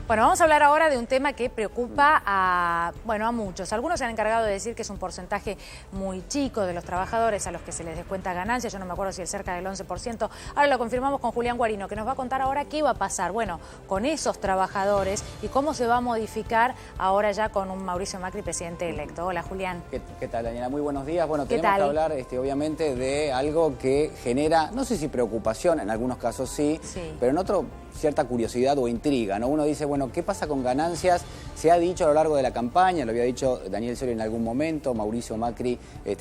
Bueno, vamos a hablar ahora de un tema que preocupa a muchos. Algunos se han encargado de decir que es un porcentaje muy chico de los trabajadores a los que se les descuenta ganancias. Yo no me acuerdo si es cerca del 11%. Ahora lo confirmamos con Julián Guarino, que nos va a contar ahora qué va a pasar, bueno, con esos trabajadores y cómo se va a modificar ahora ya con un Mauricio Macri presidente electo. Hola, Julián. ¿Qué tal, Daniela? Muy buenos días. Bueno, tenemos que hablar, obviamente, de algo que genera, no sé si preocupación, en algunos casos sí, pero en otro cierta curiosidad o intriga, ¿no? Uno dice, bueno, ¿qué pasa con ganancias? Se ha dicho a lo largo de la campaña, lo había dicho Daniel Scioli en algún momento, Mauricio Macri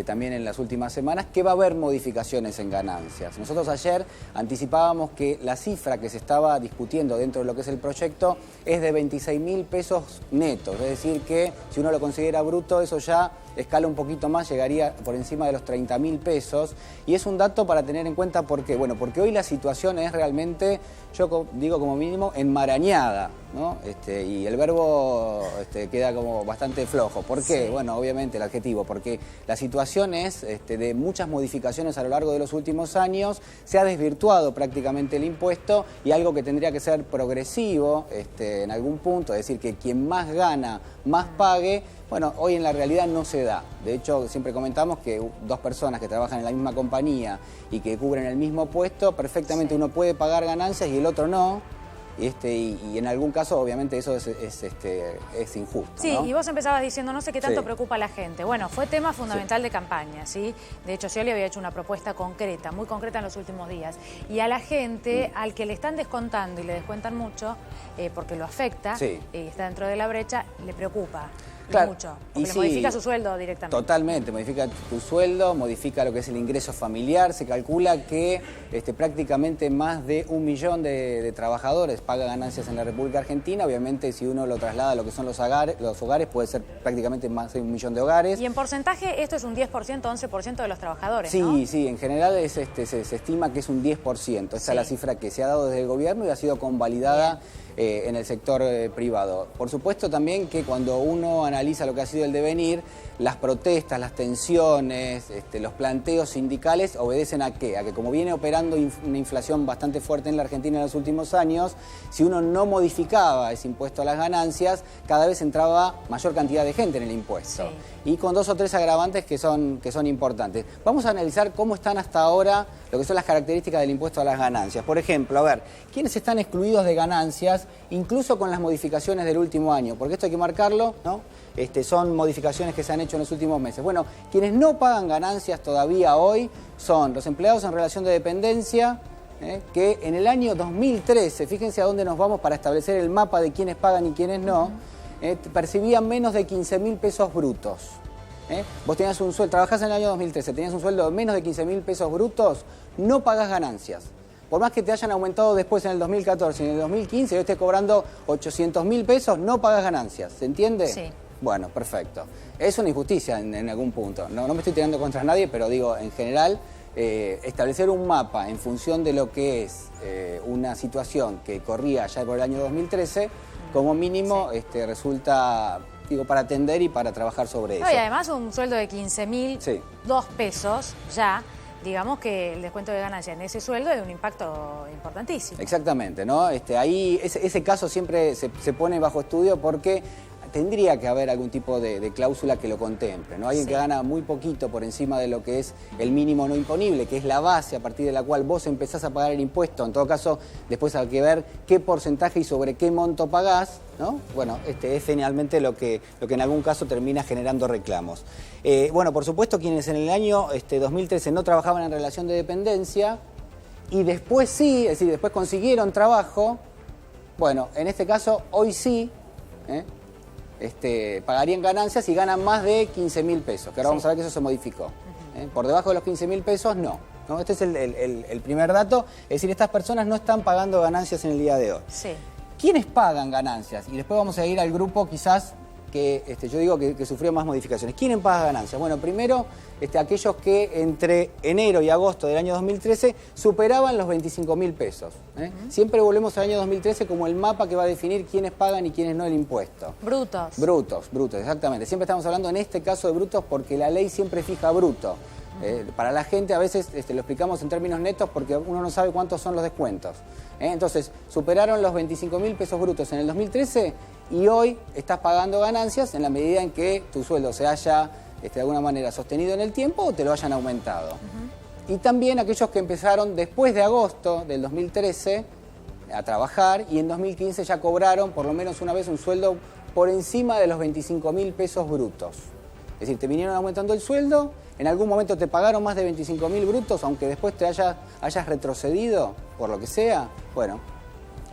también en las últimas semanas, que va a haber modificaciones en ganancias. Nosotros ayer anticipábamos que la cifra que se estaba discutiendo dentro de lo que es el proyecto es de 26.000 pesos netos, es decir que si uno lo considera bruto, eso ya escala un poquito más, llegaría por encima de los 30.000 pesos, y es un dato para tener en cuenta. ¿Por qué? Bueno, porque hoy la situación es realmente, yo digo como mínimo, enmarañada, ¿no? Y el verbo queda como bastante flojo. ¿Por qué? Sí. Bueno, obviamente el adjetivo, porque la situación es de muchas modificaciones a lo largo de los últimos años, se ha desvirtuado prácticamente el impuesto, y algo que tendría que ser progresivo en algún punto, es decir, que quien más gana, más pague. Bueno, hoy en la realidad no se da. De hecho, siempre comentamos que dos personas que trabajan en la misma compañía y que cubren el mismo puesto, perfectamente uno puede pagar ganancias y el otro no. Y en algún caso, obviamente, eso es injusto, Sí, ¿no? Y vos empezabas diciendo, no sé qué tanto preocupa a la gente. Bueno, fue tema fundamental de campaña, ¿sí? De hecho, yo le había hecho una propuesta concreta, muy concreta en los últimos días. Y a la gente, al que le están descontando y le descuentan mucho, porque lo afecta, está dentro de la brecha, le preocupa. Claro, mucho, porque le modifica su sueldo directamente. Totalmente, modifica tu sueldo, modifica lo que es el ingreso familiar. Se calcula que prácticamente más de 1 millón de trabajadores paga ganancias en la República Argentina. Obviamente, si uno lo traslada a lo que son los hogares, puede ser prácticamente más de 1 millón de hogares. Y en porcentaje, esto es un 10%, 11% de los trabajadores, sí, ¿no? Sí, en general se estima que es un 10%. Esta es la cifra que se ha dado desde el gobierno y ha sido convalidada en el sector privado. Por supuesto también que cuando uno analiza lo que ha sido el devenir, las protestas, las tensiones, los planteos sindicales obedecen ¿a qué? A que como viene operando una inflación bastante fuerte en la Argentina en los últimos años, si uno no modificaba ese impuesto a las ganancias, cada vez entraba mayor cantidad de gente en el impuesto. Y con 2 o 3 agravantes que son importantes. Vamos a analizar cómo están hasta ahora lo que son las características del impuesto a las ganancias. Por ejemplo, a ver, ¿quiénes están excluidos de ganancias, incluso con las modificaciones del último año? Porque esto hay que marcarlo, ¿no? Son modificaciones que se han hecho en los últimos meses. Bueno, quienes no pagan ganancias todavía hoy son los empleados en relación de dependencia, que en el año 2013, fíjense a dónde nos vamos para establecer el mapa de quiénes pagan y quiénes no, percibían menos de 15.000 pesos brutos. Vos tenías un sueldo, trabajás en el año 2013, tenías un sueldo de menos de 15.000 pesos brutos, no pagás ganancias. Por más que te hayan aumentado después en el 2014 y en el 2015, yo estés cobrando 800.000 pesos, no pagas ganancias. ¿Se entiende? Sí. Bueno, perfecto. Es una injusticia en algún punto. No me estoy tirando contra nadie, pero digo, en general, establecer un mapa en función de lo que es una situación que corría ya por el año 2013, como mínimo resulta, digo, para atender y para trabajar sobre eso. Y además un sueldo de 15.002 pesos ya, digamos que el descuento de ganancia en ese sueldo es de un impacto importantísimo. Exactamente, ¿no? Ahí ese caso siempre se pone bajo estudio porque tendría que haber algún tipo de cláusula que lo contemple, ¿no? Alguien que gana muy poquito por encima de lo que es el mínimo no imponible, que es la base a partir de la cual vos empezás a pagar el impuesto. En todo caso, después hay que ver qué porcentaje y sobre qué monto pagás, ¿no? Bueno, es finalmente lo que en algún caso termina generando reclamos. Bueno, por supuesto, quienes en el año 2013 no trabajaban en relación de dependencia y después sí, es decir, después consiguieron trabajo, bueno, en este caso, hoy sí, pagarían ganancias y ganan más de 15.000 pesos, que ahora vamos a ver que eso se modificó. Por debajo de los 15.000 pesos, no. Este es el primer dato, es decir, estas personas no están pagando ganancias en el día de hoy. ¿Quiénes pagan ganancias? Y después vamos a ir al grupo quizás que yo digo que sufrió más modificaciones. ¿Quiénes pagan ganancias? Bueno, primero, aquellos que entre enero y agosto del año 2013 superaban los 25.000 pesos. Siempre volvemos al año 2013 como el mapa que va a definir quiénes pagan y quiénes no el impuesto. Brutos. Brutos, exactamente. Siempre estamos hablando en este caso de brutos porque la ley siempre fija bruto. Para la gente a veces lo explicamos en términos netos porque uno no sabe cuántos son los descuentos. Entonces, superaron los 25.000 pesos brutos en el 2013 y hoy estás pagando ganancias en la medida en que tu sueldo se haya de alguna manera sostenido en el tiempo o te lo hayan aumentado. Y también aquellos que empezaron después de agosto del 2013 a trabajar y en 2015 ya cobraron por lo menos una vez un sueldo por encima de los 25.000 pesos brutos. Es decir, te vinieron aumentando el sueldo, en algún momento te pagaron más de 25.000 brutos, aunque después te hayas retrocedido por lo que sea, bueno,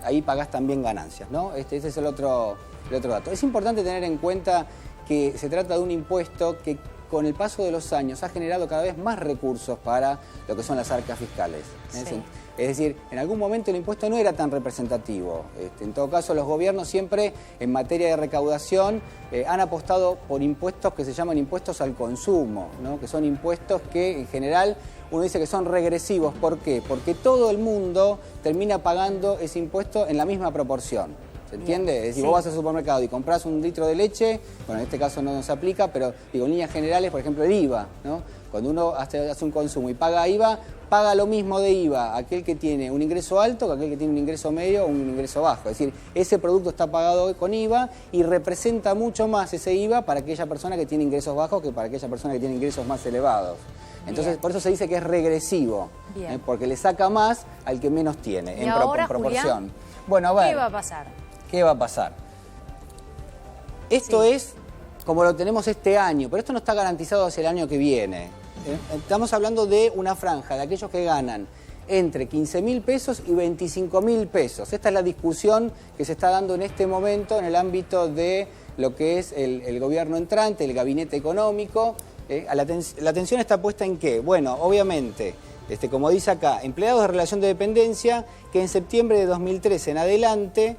ahí pagás también ganancias, ¿no? Ese es el otro dato. Es importante tener en cuenta que se trata de un impuesto que con el paso de los años ha generado cada vez más recursos para lo que son las arcas fiscales. Sí. Es decir, en algún momento el impuesto no era tan representativo. En todo caso, los gobiernos siempre en materia de recaudación han apostado por impuestos que se llaman impuestos al consumo, ¿no? Que son impuestos que en general uno dice que son regresivos. ¿Por qué? Porque todo el mundo termina pagando ese impuesto en la misma proporción. ¿Se entiende? Es decir, vos vas al supermercado y compras un litro de leche, bueno, en este caso no se aplica, pero digo, en líneas generales, por ejemplo, el IVA, ¿no? Cuando uno hace un consumo y paga IVA, paga lo mismo de IVA aquel que tiene un ingreso alto que aquel que tiene un ingreso medio o un ingreso bajo. Es decir, ese producto está pagado con IVA y representa mucho más ese IVA para aquella persona que tiene ingresos bajos que para aquella persona que tiene ingresos más elevados. Entonces, por eso se dice que es regresivo, porque le saca más al que menos tiene, en proporción. Julián, bueno, a ver, ¿qué va a pasar? ¿Qué va a pasar? Esto es como lo tenemos este año, pero esto no está garantizado hacia el año que viene. Estamos hablando de una franja de aquellos que ganan entre 15.000 pesos y 25.000 pesos. Esta es la discusión que se está dando en este momento en el ámbito de lo que es el gobierno entrante, el gabinete económico. La atención está puesta en qué? Bueno, obviamente, como dice acá, empleados de relación de dependencia que en septiembre de 2013 en adelante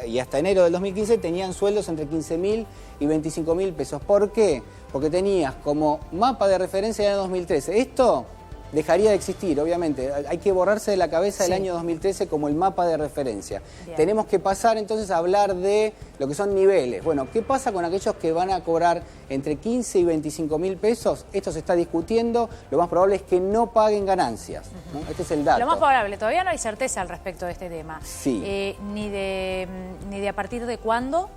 y hasta enero del 2015 tenían sueldos entre 15.000 y 25.000 pesos. ¿Por qué? Porque tenías como mapa de referencia el año 2013. Esto dejaría de existir, obviamente. Hay que borrarse de la cabeza el año 2013 como el mapa de referencia. Bien. Tenemos que pasar entonces a hablar de lo que son niveles. Bueno, ¿qué pasa con aquellos que van a cobrar entre 15 y 25.000 pesos? Esto se está discutiendo. Lo más probable es que no paguen ganancias, ¿no? Este es el dato. Lo más probable, todavía no hay certeza al respecto de este tema. Sí. Ni de a partir de cuándo,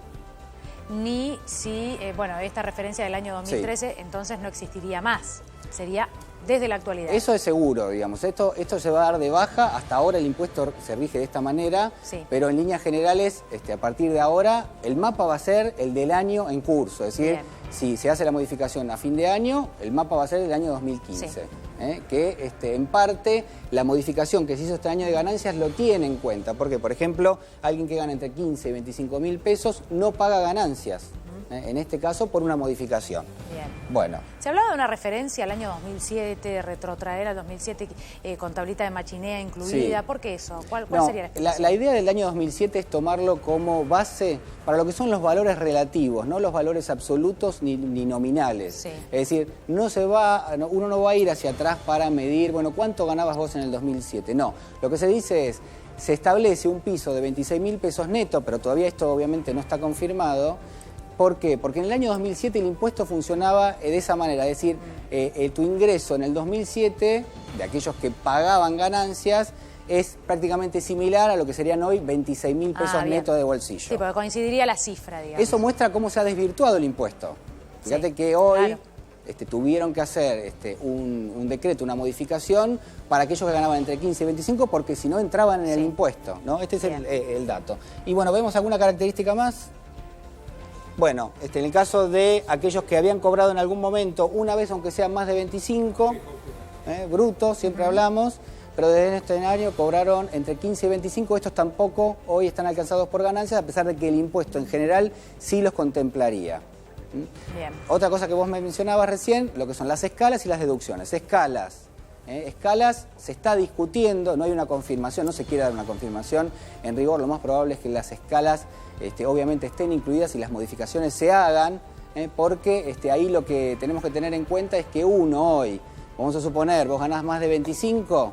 ni si, bueno, esta referencia del año 2013 entonces no existiría más. Sería desde la actualidad. Eso es seguro, digamos. Esto se va a dar de baja. Hasta ahora el impuesto se rige de esta manera, pero en líneas generales, a partir de ahora, el mapa va a ser el del año en curso. Es decir, si se hace la modificación a fin de año, el mapa va a ser el año 2015. Que en parte la modificación que se hizo este año de ganancias lo tiene en cuenta. Porque, por ejemplo, alguien que gana entre 15 y 25.000 pesos no paga ganancias. En este caso por una modificación. Bien. Bueno. Se hablaba de una referencia al año 2007, de retrotraer al 2007 con tablita de machinea incluida. ¿Por qué eso? ¿Cuál sería la idea del año 2007 es tomarlo como base para lo que son los valores relativos, no los valores absolutos ni nominales. Es decir, uno no va a ir hacia atrás para medir, bueno, ¿cuánto ganabas vos en el 2007? No, lo que se dice es, se establece un piso de 26.000 pesos netos, pero todavía esto obviamente no está confirmado. ¿Por qué? Porque en el año 2007 el impuesto funcionaba de esa manera, es decir, tu ingreso en el 2007, de aquellos que pagaban ganancias, es prácticamente similar a lo que serían hoy 26.000 pesos netos de bolsillo. Sí, porque coincidiría la cifra, digamos. Eso muestra cómo se ha desvirtuado el impuesto. Fíjate que hoy tuvieron que hacer un decreto, una modificación para aquellos que ganaban entre 15 y 25, porque si no entraban en el impuesto, ¿no? Este es el dato. Y bueno, ¿vemos alguna característica más? Bueno, en el caso de aquellos que habían cobrado en algún momento, una vez aunque sea más de 25, brutos, siempre hablamos, pero desde este año cobraron entre 15 y 25, estos tampoco hoy están alcanzados por ganancias, a pesar de que el impuesto en general sí los contemplaría. Bien. Otra cosa que vos me mencionabas recién, lo que son las escalas y las deducciones. Escalas se está discutiendo, no hay una confirmación, no se quiere dar una confirmación. En rigor, lo más probable es que las escalas obviamente estén incluidas y las modificaciones se hagan, porque ahí lo que tenemos que tener en cuenta es que uno hoy, vamos a suponer, vos ganás más de 25,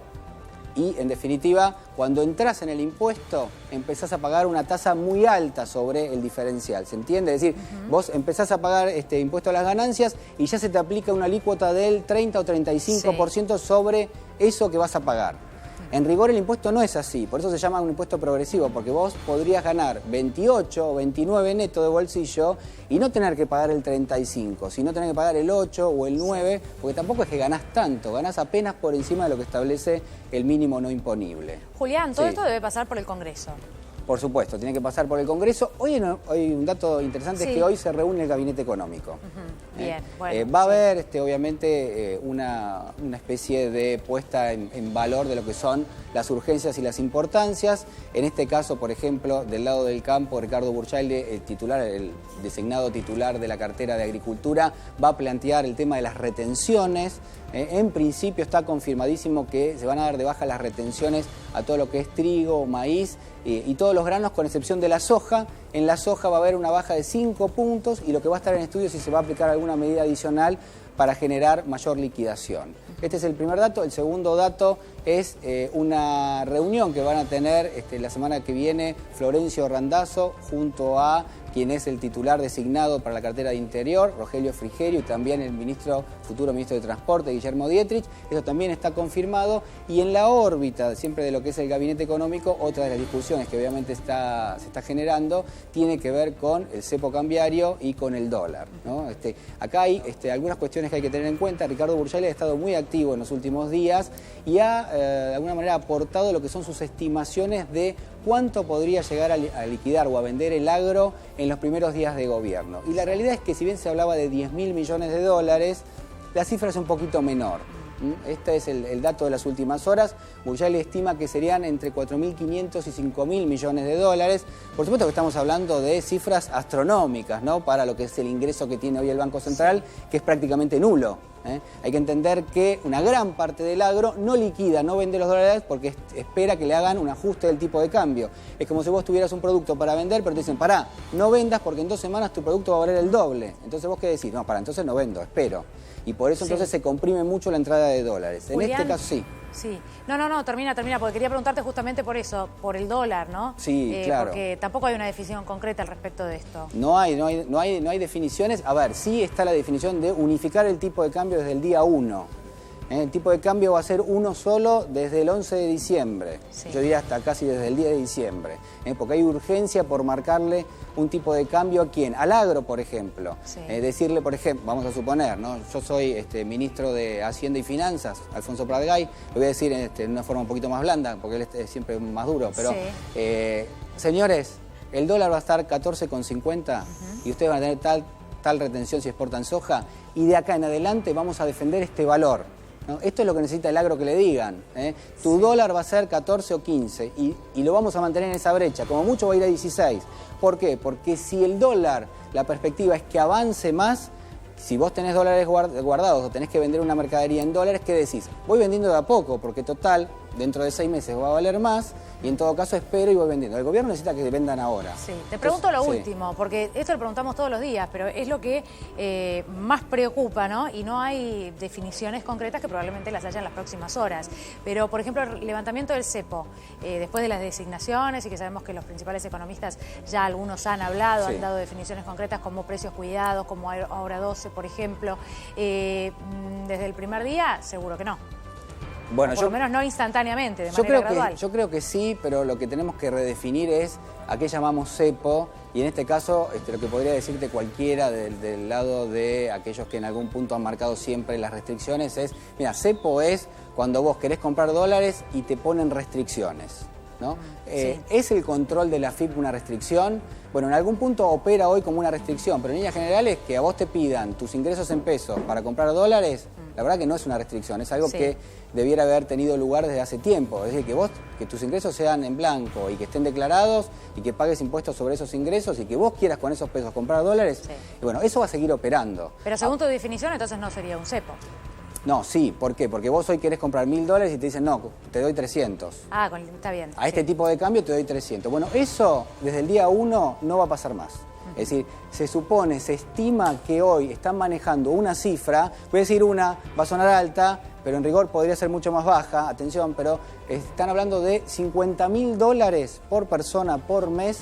y, en definitiva, cuando entras en el impuesto, empezás a pagar una tasa muy alta sobre el diferencial, ¿se entiende? Es decir, vos empezás a pagar este impuesto a las ganancias y ya se te aplica una alícuota del 30 o 35% sobre eso que vas a pagar. En rigor el impuesto no es así, por eso se llama un impuesto progresivo, porque vos podrías ganar 28 o 29 neto de bolsillo y no tener que pagar el 35, sino tener que pagar el 8 o el 9, porque tampoco es que ganás tanto, ganás apenas por encima de lo que establece el mínimo no imponible. Julián, todo esto debe pasar por el Congreso. Por supuesto, tiene que pasar por el Congreso. Hoy hay un dato interesante, es que hoy se reúne el Gabinete Económico. Bien, bueno. Va a haber, obviamente, una especie de puesta en valor de lo que son las urgencias y las importancias. En este caso, por ejemplo, del lado del campo, Ricardo Burchilde, el designado titular de la cartera de Agricultura, va a plantear el tema de las retenciones. En principio está confirmadísimo que se van a dar de baja las retenciones a todo lo que es trigo, maíz y todos los granos, con excepción de la soja. En la soja va a haber una baja de 5 puntos y lo que va a estar en estudio es si se va a aplicar alguna medida adicional para generar mayor liquidación. Este es el primer dato. El segundo dato es una reunión que van a tener la semana que viene Florencio Randazzo junto a quien es el titular designado para la cartera de Interior, Rogelio Frigerio, y también el futuro ministro de Transporte, Guillermo Dietrich. Eso también está confirmado. Y en la órbita, siempre de lo que es el Gabinete Económico, otra de las discusiones que obviamente se está generando tiene que ver con el cepo cambiario y con el dólar, ¿no? Acá hay algunas cuestiones que hay que tener en cuenta. Ricardo Burchilde ha estado muy activo en los últimos días y ha, de alguna manera, aportado lo que son sus estimaciones de cuánto podría llegar a liquidar o a vender el agro en los primeros días de gobierno. Y la realidad es que, si bien se hablaba de 10.000 millones de dólares, la cifra es un poquito menor. Este es el dato de las últimas horas. Burchilde estima que serían entre 4.500 y 5.000 millones de dólares. Por supuesto que estamos hablando de cifras astronómicas, ¿no?, para lo que es el ingreso que tiene hoy el Banco Central, que es prácticamente nulo. Hay que entender que una gran parte del agro no liquida, no vende los dólares porque espera que le hagan un ajuste del tipo de cambio. Es como si vos tuvieras un producto para vender, pero te dicen, pará, no vendas porque en 2 semanas tu producto va a valer el doble. Entonces vos qué decís, no, pará, entonces no vendo, espero. Y por eso entonces se comprime mucho la entrada de dólares. Julián, en este caso sí. Sí. No, termina, porque quería preguntarte justamente por eso, por el dólar, ¿no? Sí, claro. Porque tampoco hay una definición concreta al respecto de esto. No hay definiciones. A ver, sí está la definición de unificar el tipo de cambio desde el día 1. El tipo de cambio va a ser uno solo desde el 11 de diciembre. Sí. Yo diría hasta casi desde el 10 de diciembre. Porque hay urgencia por marcarle un tipo de cambio ¿a quién? Al agro, por ejemplo. Sí. Decirle, por ejemplo, vamos a suponer, ¿no? Yo soy ministro de Hacienda y Finanzas, Alfonso Pratgay, lo voy a decir de una forma un poquito más blanda, porque él es siempre más duro, pero señores, el dólar va a estar 14,50 y ustedes van a tener tal retención si exportan soja, y de acá en adelante vamos a defender este valor, ¿no? Esto es lo que necesita el agro que le digan. Tu dólar va a ser 14 o 15 y lo vamos a mantener en esa brecha. Como mucho va a ir a 16. ¿Por qué? Porque si el dólar, la perspectiva es que avance más, si vos tenés dólares guardados o tenés que vender una mercadería en dólares, ¿qué decís? Voy vendiendo de a poco, porque total, dentro de 6 meses va a valer más, y en todo caso espero y voy vendiendo. El gobierno necesita que vendan ahora. Sí, te pregunto lo último, porque esto lo preguntamos todos los días, pero es lo que más preocupa, ¿no? Y no hay definiciones concretas, que probablemente las haya en las próximas horas. Pero, por ejemplo, el levantamiento del cepo, después de las designaciones, y que sabemos que los principales economistas ya algunos han hablado, han dado definiciones concretas como precios cuidados, como ahora 12, por ejemplo. Desde el primer día, seguro que no. Bueno, por lo menos no instantáneamente, de manera gradual. Yo creo que sí, pero lo que tenemos que redefinir es a qué llamamos cepo, y en este caso lo que podría decirte cualquiera del lado de aquellos que en algún punto han marcado siempre las restricciones es, mira, cepo es cuando vos querés comprar dólares y te ponen restricciones, ¿no? ¿Es el control de la FIP una restricción? Bueno, en algún punto opera hoy como una restricción, pero en líneas generales que a vos te pidan tus ingresos en pesos para comprar dólares, la verdad que no es una restricción, es algo que debiera haber tenido lugar desde hace tiempo. Es decir, que tus ingresos sean en blanco y que estén declarados y que pagues impuestos sobre esos ingresos y que vos quieras con esos pesos comprar dólares. Y bueno, eso va a seguir operando. Pero según tu definición, entonces no sería un cepo. No, sí, ¿por qué? Porque vos hoy querés comprar $1.000 y te dicen, no, te doy 300. Ah, está bien. A este tipo de cambio te doy 300. Bueno, eso desde el día 1 no va a pasar más. Es decir, se supone, se estima que hoy están manejando una cifra, voy a decir una, va a sonar alta, pero en rigor podría ser mucho más baja, atención, pero están hablando de $50.000 por persona por mes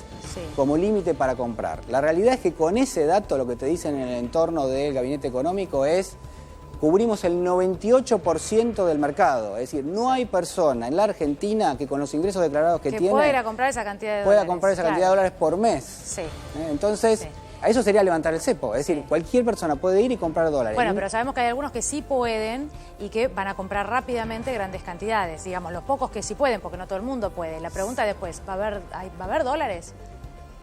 como límite para comprar. La realidad es que con ese dato lo que te dicen en el entorno del gabinete económico es: cubrimos el 98% del mercado. Es decir, no hay persona en la Argentina que con los ingresos declarados que tiene pueda ir a comprar esa cantidad de dólares. Pueda comprar esa cantidad de dólares por mes. Sí. Entonces, a eso sería levantar el cepo. Es decir, cualquier persona puede ir y comprar dólares. Bueno, pero sabemos que hay algunos que sí pueden y que van a comprar rápidamente grandes cantidades. Digamos, los pocos que sí pueden, porque no todo el mundo puede. La pregunta después, ¿va a haber dólares?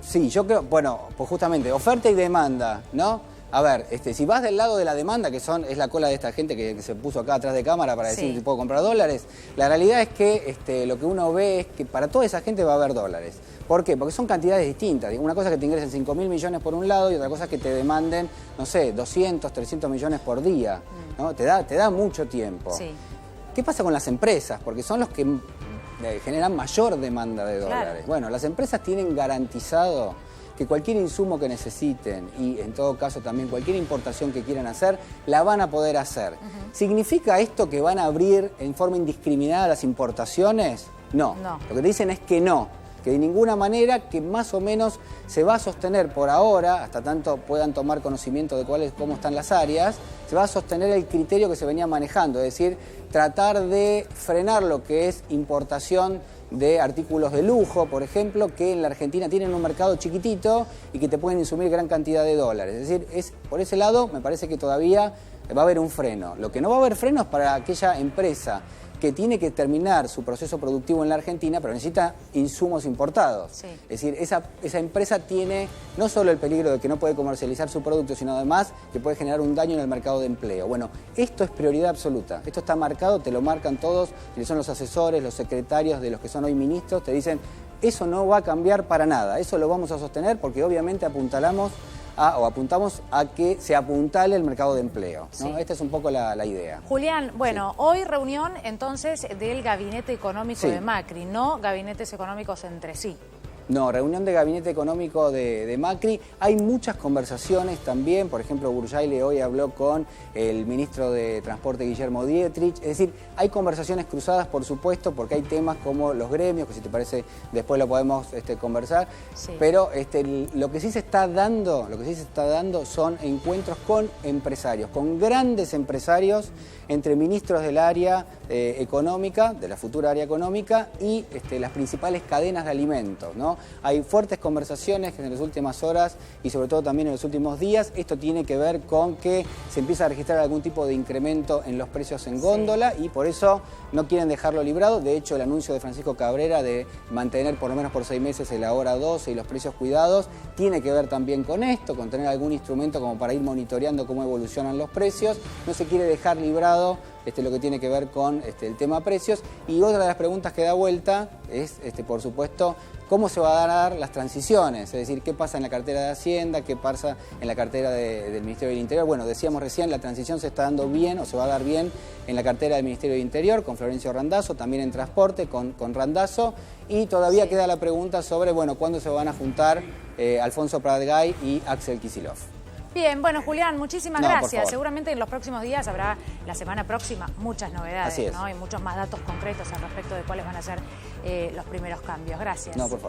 Sí, yo creo, bueno, pues justamente, oferta y demanda, ¿no? A ver, si vas del lado de la demanda, que es la cola de esta gente que se puso acá atrás de cámara para decir si puedo comprar dólares, la realidad es que lo que uno ve es que para toda esa gente va a haber dólares. ¿Por qué? Porque son cantidades distintas. Una cosa es que te ingresen 5.000 millones por un lado y otra cosa es que te demanden, no sé, 200, 300 millones por día, ¿no? Te da mucho tiempo. Sí. ¿Qué pasa con las empresas? Porque son los que generan mayor demanda de dólares. Claro. Bueno, las empresas tienen garantizado que cualquier insumo que necesiten y en todo caso también cualquier importación que quieran hacer, la van a poder hacer. ¿Significa esto que van a abrir en forma indiscriminada las importaciones? No. Lo que te dicen es que no, que de ninguna manera, que más o menos se va a sostener por ahora, hasta tanto puedan tomar conocimiento de cómo están las áreas, se va a sostener el criterio que se venía manejando, es decir, tratar de frenar lo que es importación de artículos de lujo, por ejemplo, que en la Argentina tienen un mercado chiquitito y que te pueden insumir gran cantidad de dólares. Es decir, por ese lado me parece que todavía va a haber un freno. Lo que no va a haber freno es para aquella empresa que tiene que terminar su proceso productivo en la Argentina, pero necesita insumos importados. Sí. Es decir, esa empresa tiene no solo el peligro de que no puede comercializar su producto, sino además que puede generar un daño en el mercado de empleo. Bueno, esto es prioridad absoluta. Esto está marcado, te lo marcan todos, que son los asesores, los secretarios de los que son hoy ministros, te dicen, eso no va a cambiar para nada, eso lo vamos a sostener porque obviamente apuntamos a que se apuntale el mercado de empleo, ¿no? Esta es un poco la idea. Julián, bueno, hoy reunión entonces del gabinete económico de Macri, no gabinetes económicos entre sí. No, reunión de gabinete económico de Macri. Hay muchas conversaciones también. Por ejemplo, Burjaile hoy habló con el ministro de Transporte, Guillermo Dietrich. Es decir, hay conversaciones cruzadas, por supuesto, porque hay temas como los gremios, que si te parece después lo podemos conversar. Sí. Pero lo que sí se está dando son encuentros con empresarios, con grandes empresarios, entre ministros del área económica, de la futura área económica, y las principales cadenas de alimentos, ¿no? Hay fuertes conversaciones en las últimas horas y sobre todo también en los últimos días. Esto tiene que ver con que se empieza a registrar algún tipo de incremento en los precios en góndola y por eso no quieren dejarlo librado. De hecho, el anuncio de Francisco Cabrera de mantener por lo menos por 6 meses el ahora 12 y los precios cuidados tiene que ver también con esto, con tener algún instrumento como para ir monitoreando cómo evolucionan los precios. No se quiere dejar librado lo que tiene que ver con el tema precios. Y otra de las preguntas que da vuelta es, por supuesto, cómo se van a dar las transiciones, es decir, qué pasa en la cartera de Hacienda, qué pasa en la cartera del Ministerio del Interior. Bueno, decíamos recién, la transición se está dando bien o se va a dar bien en la cartera del Ministerio del Interior con Florencio Randazzo, también en Transporte con Randazzo, y todavía queda la pregunta sobre, bueno, cuándo se van a juntar Alfonso Pratgay y Axel Kicillof. Bien, bueno, Julián, muchísimas gracias. Seguramente en los próximos días habrá, la semana próxima, muchas novedades, ¿no? Y muchos más datos concretos al respecto de cuáles van a ser los primeros cambios. Gracias. No, por favor.